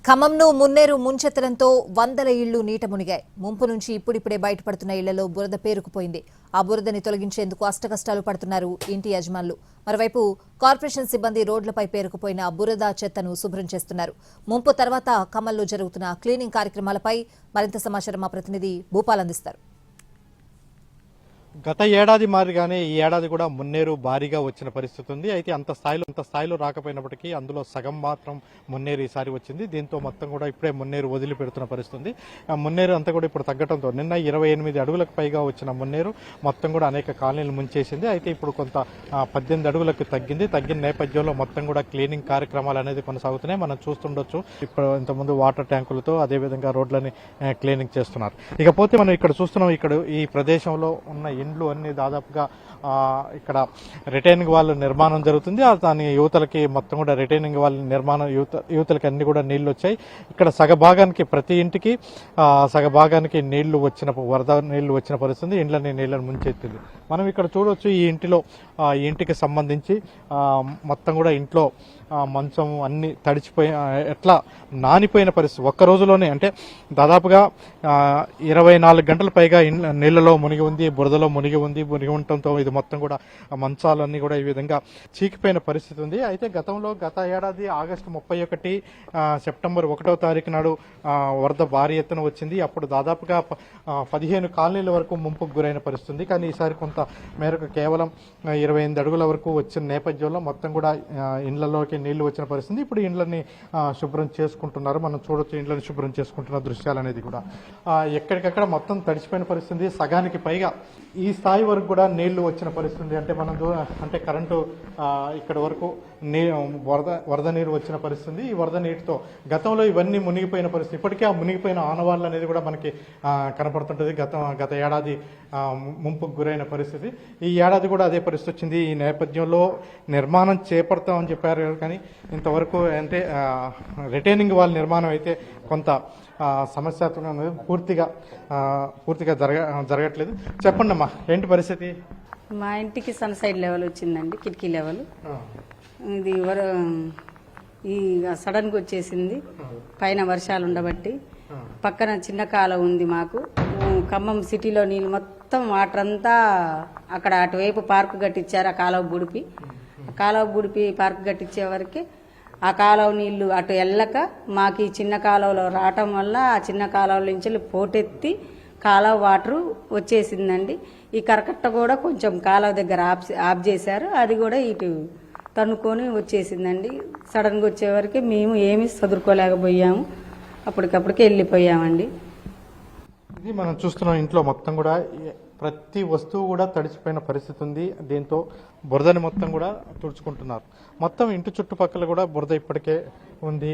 ఖమ్మంను మున్నేరు ముంచెత్తడంతో వందల ఇళ్లు నీట మునిగాయి. ముంపు నుంచి ఇప్పుడిప్పుడే బయటపడుతున్న ఇళ్లలో బురద పేరుకుపోయింది. ఆ బురదని తొలగించేందుకు అష్టకష్టాలు పడుతున్నారు ఇంటి యజమానులు. మరోవైపు కార్పొరేషన్ సిబ్బంది రోడ్లపై పేరుకుపోయిన బురద చెత్తను శుభ్రం చేస్తున్నారు. ముంపు తర్వాత ఖమ్మంలో జరుగుతున్న క్లీనింగ్ కార్యక్రమాలపై మరింత సమాచారం మా ప్రతినిధి భూపాల్ అందిస్తారు. గత ఏడాది మాదిరిగానే ఈ ఏడాది కూడా మున్నేరు భారీగా వచ్చిన పరిస్థితి ఉంది. అయితే అంత స్థాయిలో రాకపోయినప్పటికీ అందులో సగం మాత్రం మున్నేరు ఈసారి వచ్చింది. దీంతో మొత్తం కూడా ఇప్పుడే మున్నేరు వదిలిపెడుతున్న పరిస్థితి. మున్నేరు అంతా కూడా ఇప్పుడు తగ్గడంతో నిన్న 28 అడుగులకు పైగా వచ్చిన మున్నేరు మొత్తం కూడా అనేక కాలనీలు ముంచేసింది. అయితే ఇప్పుడు కొంత 18 అడుగులకు తగ్గిన నేపథ్యంలో మొత్తం కూడా క్లీనింగ్ కార్యక్రమాలు అనేది కొనసాగుతున్నాయి. మనం చూస్తుండొచ్చు. ఇప్పుడు ఇంతకుముందు వాటర్ ట్యాంకులతో అదేవిధంగా రోడ్లని క్లీనింగ్ చేస్తున్నారు. ఇకపోతే మనం ఇక్కడ చూస్తున్నాం. ఇక్కడ ఈ ప్రదేశంలో ఉన్న ఇండ్లు అన్ని దాదాపుగా ఇక్కడ రిటైనింగ్ వాల్ నిర్మాణం జరుగుతుంది. దాని యువతలకి మొత్తం కూడా రిటైనింగ్ వాల్ నిర్మాణం యువతలకి అన్ని కూడా నీళ్లు వచ్చాయి. ఇక్కడ సగభాగానికి ప్రతి ఇంటికి సగభాగానికి వరద నీళ్లు వచ్చిన పరిస్థితి. ఇండ్లని నీళ్లను ముంచెత్తింది. మనం ఇక్కడ చూడవచ్చు. ఈ ఇంటికి సంబంధించి మొత్తం కూడా ఇంట్లో మంచం అన్ని తడిచిపోయి ఎట్లా నానిపోయిన పరిస్థితి. ఒక్క రోజులోనే అంటే దాదాపుగా 24 గంటల పైగా నీళ్లలో మునిగి ఉంది, బురదలో మునిగి ఉండటంతో ఇది మొత్తం కూడా మంచాలన్నీ కూడా ఈ విధంగా చీకిపోయిన పరిస్థితి ఉంది. అయితే గత ఏడాది ఆగస్టు 31 సెప్టెంబర్ 1వ తారీఖు నాడు వరద భారీ ఎత్తున వచ్చింది. అప్పుడు దాదాపుగా 15 కాలనీల వరకు ముంపుకు గురైన పరిస్థితి. కానీ ఈసారి కొంత మేరకు కేవలం 28 అడుగుల వరకు వచ్చిన నేపథ్యంలో మొత్తం కూడా ఇండ్లలోకి నీళ్లు వచ్చిన పరిస్థితి. ఇప్పుడు ఇండ్లని శుభ్రం చేసుకుంటున్నారు. మనం చూడొచ్చు ఇండ్లని శుభ్రం చేసుకుంటున్న దృశ్యాలు అనేది కూడా ఎక్కడికక్కడ మొత్తం తడిచిపోయిన పరిస్థితి. సగానికి పైగా ఈ స్థాయి వరకు కూడా నీళ్లు వచ్చిన పరిస్థితి. అంటే మనం కరెంటు ఇక్కడ వరకు వరద నీరు వచ్చిన పరిస్థితి. ఈ వరద నీటితో గతంలో ఇవన్నీ మునిగిపోయిన పరిస్థితి. ఇప్పటికే ఆ మునిగిపోయిన ఆనవాళ్ళు అనేది కూడా మనకి కనపడుతుంటుంది. గత ఏడాది ముంపుకు గురైన పరిస్థితి. ఈ ఏడాది కూడా అదే పరిస్థితి వచ్చింది. ఈ నేపథ్యంలో నిర్మాణం చేపడతామని చెప్పారు. కానీ ఇంతవరకు అంటే రిటైనింగ్ వాల్ నిర్మాణం అయితే కొంత సమస్యాత్మకంగా పూర్తిగా జరగట్లేదు. చెప్పండి అమ్మా, ఏంటి పరిస్థితి? మా ఇంటికి సన్సైడ్ లెవెల్ వచ్చిందండి, కిటికీ లెవెల్. ఇది ఈ సడన్గా వచ్చేసింది. పైన వర్షాలు ఉండబట్టి పక్కన చిన్న కాలువ ఉంది మాకు. ఖమ్మం సిటీలో నీళ్ళు మొత్తం వాటర్ అంతా అక్కడ అటువైపు పార్కు కట్టించారు. ఆ కాలువ బుడిపి పార్కు కట్టించే వరకే ఆ కాలువ నీళ్లు అటు వెళ్ళక మాకు ఈ చిన్న కాలువలో రావటం వల్ల ఆ చిన్న కాలువల నుంచి పోటెత్తి కాలువ వాటరు వచ్చేసిందండి. ఈ కరకట్ట కూడా కొంచెం కాలువ దగ్గర ఆఫ్ చేశారు. అది కూడా ఇటు తన్నుకొని వచ్చేసిందండి. సడన్గా వచ్చేవరకు మేము ఏమీ చదువుకోలేకపోయాము. అప్పటికప్పటికే వెళ్ళిపోయామండి. ఇది మనం చూస్తున్నాం. ఇంట్లో మొత్తం కూడా ప్రతి వస్తువు కూడా తడిచిపోయిన పరిస్థితి ఉంది. దీంతో బురదని మొత్తం కూడా తుడుచుకుంటున్నారు. మొత్తం ఇంటి చుట్టుపక్కల కూడా బురద ఇప్పటికే ఉంది.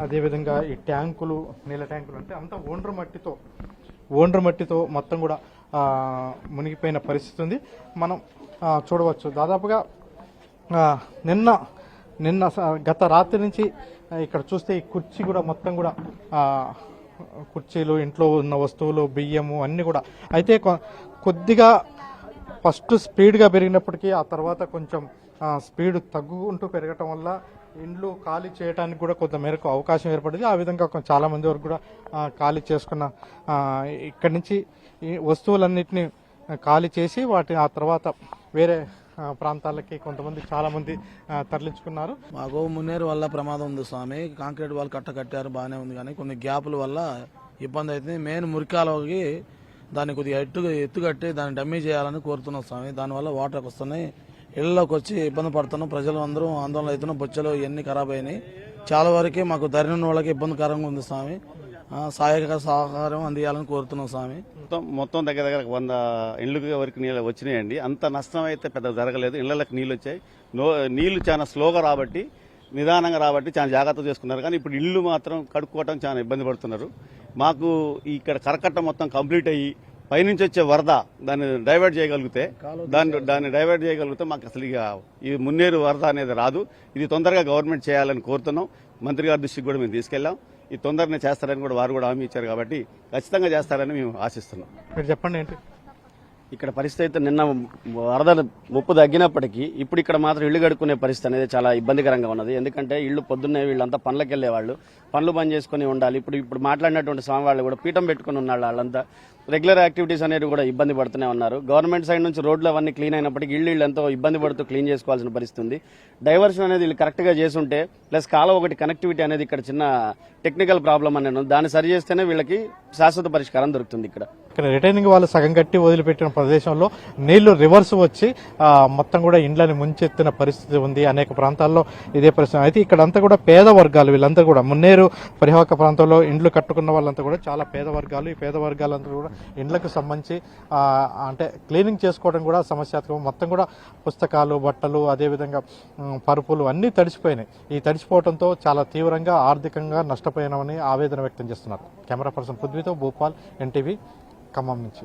అదేవిధంగా ఈ ట్యాంకులు, నీళ్ళ ట్యాంకులు అంటే అంతా ఓండ్ర మట్టితో మొత్తం కూడా మునిగిపోయిన పరిస్థితి ఉంది. మనం చూడవచ్చు. దాదాపుగా నిన్న గత రాత్రి నుంచి ఇక్కడ చూస్తే ఈ కుర్చీ కూడా మొత్తం కూడా కుర్చీలు, ఇంట్లో ఉన్న వస్తువులు, బియ్యము అన్నీ కూడా అయితే కొద్దిగా ఫస్ట్ స్పీడ్గా పెరిగినప్పటికీ ఆ తర్వాత కొంచెం స్పీడ్ తగ్గుకుంటూ పెరగటం వల్ల ఇండ్లు ఖాళీ చేయడానికి కూడా కొంత మేరకు అవకాశం ఏర్పడింది. ఆ విధంగా చాలా మంది వరకు కూడా ఖాళీ చేసుకున్న ఇక్కడి నుంచి ఈ వస్తువులన్నింటినీ ఖాళీ చేసి ఆ తర్వాత వేరే ప్రాంతాలకి చాలా మంది తరలించుకున్నారు. మాకు మున్నేరు వల్ల ప్రమాదం ఉంది స్వామి. కాంక్రీట్ వాళ్ళు కట్టారు, బాగానే ఉంది. కానీ కొన్ని గ్యాపుల వల్ల ఇబ్బంది అవుతుంది. మెయిన్ మురికాలకి దాన్ని కొద్దిగా ఎత్తు కట్టి దాన్ని డమ్మీ చేయాలని కోరుతున్నాం స్వామి. దానివల్ల వాటర్ వస్తున్నాయి, ఇళ్లలోకి వచ్చి ఇబ్బంది పడుతున్నాం. ప్రజలు అందరూ ఆందోళన అవుతున్నాం. బొచ్చలు ఇవన్నీ ఖరాబ్ అయినాయి. చాలా వరకు మాకు ధరణి వాళ్ళకి ఇబ్బందికరంగా ఉంది స్వామి. సహకారం అందియాలని కోరుతున్నాం స్వామి. మొత్తం దగ్గర 100 ఇళ్ళకి వరకు నీళ్ళు వచ్చినాయండి. అంత నష్టం అయితే పెద్ద జరగలేదు. ఇళ్లకి నీళ్ళు వచ్చాయి. నీళ్లు చాలా స్లోగా రాబట్టి, నిదానంగా రాబట్టి చాలా జాగ్రత్త చేసుకున్నారు. కానీ ఇప్పుడు ఇల్లు మాత్రం కడుక్కోవటం చాలా ఇబ్బంది పడుతున్నారు. మాకు ఇక్కడ కరకట్ట మొత్తం కంప్లీట్ అయ్యి పైనుంచి వచ్చే వరద దాన్ని డైవర్ట్ చేయగలిగితే మాకు అసలు ఈ మున్నేరు వరద అనేది రాదు. ఇది తొందరగా గవర్నమెంట్ చేయాలని కోరుతున్నాం. మంత్రి గారి దృష్టికి కూడా మేము తీసుకెళ్లాం. ఈ తొందరగా చేస్తారని కూడా వారు కూడా హామీ ఇచ్చారు. కాబట్టి ఖచ్చితంగా చేస్తారని మేము ఆశిస్తున్నాం. మీరు చెప్పండి ఏంటి? ఇక్కడ పరిస్థితి అయితే నిన్న వరద ముప్పు తగ్గినప్పటికీ ఇప్పుడు ఇక్కడ మాత్రం ఇల్లు కడుక్కునే పరిస్థితి అనేది చాలా ఇబ్బందికరంగా ఉన్నది. ఎందుకంటే ఇల్లు పొద్దున్నే వీళ్ళంతా పనులకు వెళ్ళేవాళ్ళు, పనులు బంద్ చేసుకుని ఉండాలి. ఇప్పుడు మాట్లాడినటువంటి స్వామి వాళ్ళు కూడా పీఠం పెట్టుకుని ఉన్నారు. వాళ్ళంతా రెగ్యులర్ యాక్టివిటీస్ అనేవి కూడా ఇబ్బంది పడుతూనే ఉన్నారు. గవర్నమెంట్ సైడ్ నుంచి రోడ్లు అవన్నీ క్లీన్ అయినప్పటికీ ఇళ్ళు ఎంతో ఇబ్బంది పడుతూ క్లీన్ చేసుకోవాల్సిన పరిస్థితి ఉంది. డైవర్షన్ అనేది వీళ్ళు కరెక్ట్ గా చేసుంటే ప్లస్ కాలం ఒకటి కనెక్టివిటీ అనేది ఇక్కడ చిన్న టెక్నికల్ ప్రాబ్లం అనేది ఉంది. దాన్ని సరి చేస్తేనే వీళ్ళకి శాశ్వత పరిష్కారం దొరుకుతుంది. ఇక్కడ రిటైనింగ్ వాళ్ళు సగం కట్టి వదిలిపెట్టిన ప్రదేశంలో నీళ్లు రివర్స్ వచ్చి మొత్తం కూడా ఇండ్లని ముంచెత్తిన పరిస్థితి ఉంది. అనేక ప్రాంతాల్లో ఇదే పరిస్థితి. అయితే ఇక్కడంతా కూడా పేద వర్గాలు, వీళ్ళంతా కూడా మున్నేరు పరివాహక ప్రాంతంలో ఇండ్లు కట్టుకున్న వాళ్ళంతా కూడా చాలా పేద వర్గాలు. ఈ పేద వర్గాలంతా కూడా ఇండ్లకు సంబంధించి అంటే క్లీనింగ్ చేసుకోవడం కూడా సమస్యాత్మకం. మొత్తం కూడా పుస్తకాలు, బట్టలు, అదేవిధంగా పరుపులు అన్నీ తడిసిపోయినాయి. ఈ తడిసిపోవడంతో చాలా తీవ్రంగా ఆర్థికంగా నష్టపోయినామని ఆవేదన వ్యక్తం చేస్తున్నారు. కెమెరా పర్సన్ పృథ్వీతో భూపాల్, ఎన్టీవీ, ఖమ్మం నుంచి.